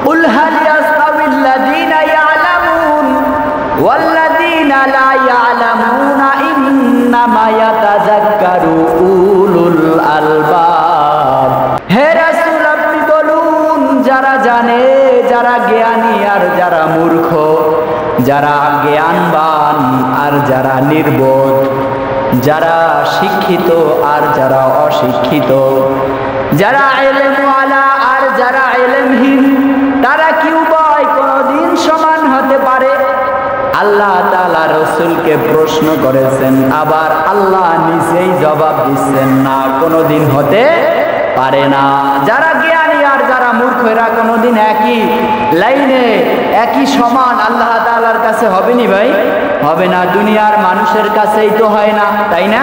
কুল হাল ইয়াস্তাবিল্লাযীনা ইয়ালামুন ওয়াল্লাযীনা লা ইয়ালামুনা ইন্নামা ইয়াতাযাক্কারু উলুল আলবাব। হে রাসূল, আপনি বলুন, যারা জানে, যারা জ্ঞানী আর যারা মূর্খ, যারা জ্ঞানবান আর যারা নির্বোধ, যারা শিক্ষিত আর যারা অশিক্ষিত, যারা ইলমওয়ালা আর যারা ইলমহীন, তারা কি উভয় কোনদিন সমান হতে পারে? আল্লাহ তাআলা রাসূলকে প্রশ্ন করেছেন, আবার আল্লাহ নিজেই জবাব দিচ্ছেন, না, কোনদিন হতে পারে না। যারা জ্ঞানী আর যারা মূর্খ, এরা কোনদিন একই লাইনে একই সমান আল্লাহ তাআলার কাছে হবে নি ভাই? হবে না। দুনিয়ার মানুষের কাছেই তো হয় না, তাই না?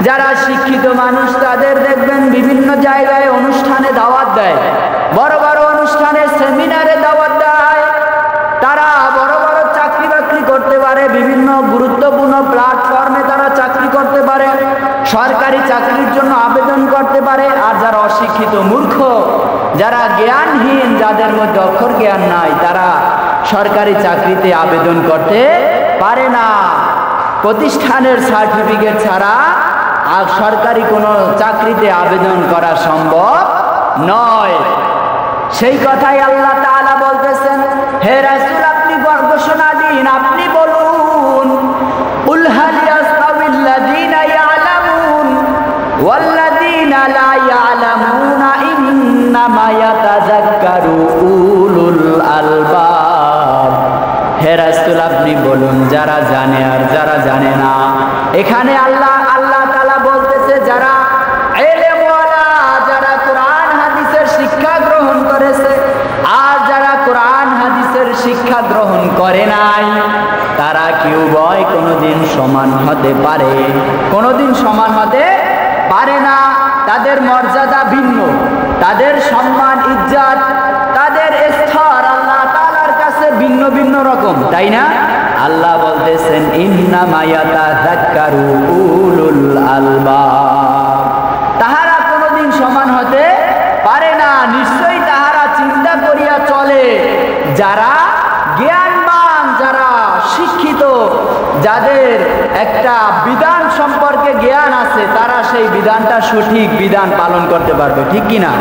যারা শিক্ষিত মানুষ, তাদের দেখবেন বিভিন্ন জায়গায় অনুষ্ঠানে দাওয়াত দেয়, বড় বড় অনুষ্ঠানে, সেমিনারে দাওয়াত দেয়। তারা বড় বড় চাকরি বাকরি করতে পারে, বিভিন্ন গুরুত্বপূর্ণ প্ল্যাটফর্মে তারা চাকরি করতে পারে, সরকারি চাকরির জন্য আবেদন করতে পারে। আর যারা অশিক্ষিত মূর্খ, যারা জ্ঞানহীন, যাদের মধ্যে অক্ষর জ্ঞান নাই, তারা সরকারি চাকরিতে আবেদন করতে পারে না। প্রতিষ্ঠানের সার্টিফিকেট ছাড়া আর সরকারি কোনো চাকরিতে আবেদন করা সম্ভব নয়। সেই কথাই আল্লাহ তাআলা বলতেছেন, হে রাসূল, আপনি ঘোষণা দিন, আপনি বলুন, কুল হাল ইয়াস্তাবিল্লাযীনা ইয়ালামুন ওয়াল্লাযীনা লা ইয়ালামুনা ইন্নামা ইয়াতাযাক্কারু উলুল আলবাব। হে রাসূল, আপনি বলুন, যারা জানে আর যারা জানে না। এখানে আল্লাহ তাআলা বলতেছে, যারা ইলমওয়ালা, যারা কোরআন হাদিসের শিক্ষা গ্রহণ করেছে আর যারা কোরআন হাদিসের শিক্ষা গ্রহণ করে নাই, তারা কি উভয় কোনোদিন সমান হতে পারে? কোনোদিন সমান হতে পারে না। তাদের মর্যাদা ভিন্ন, তাদের সম্মান, ইজ্জত, তাদের স্তর আল্লাহ তাআলার কাছে ভিন্ন ভিন্ন রকম, তাই না? আল্লাহ বলতেছেন, ইন্নামা ইয়াতাযাক্কারু উলুল আলবাব। তাহারা কোনোদিন সমান হতে পারে না। নিশ্চয়ই তাহারা চিন্তা করিয়া চলে, যারা জ্ঞানবান, যারা শিক্ষিত, যাদের একটা বিধান সম্পর্কে জ্ঞান আছে, তারা সেই বিধানটা সঠিক বিধান পালন করতে পারবে, ঠিক কিনা?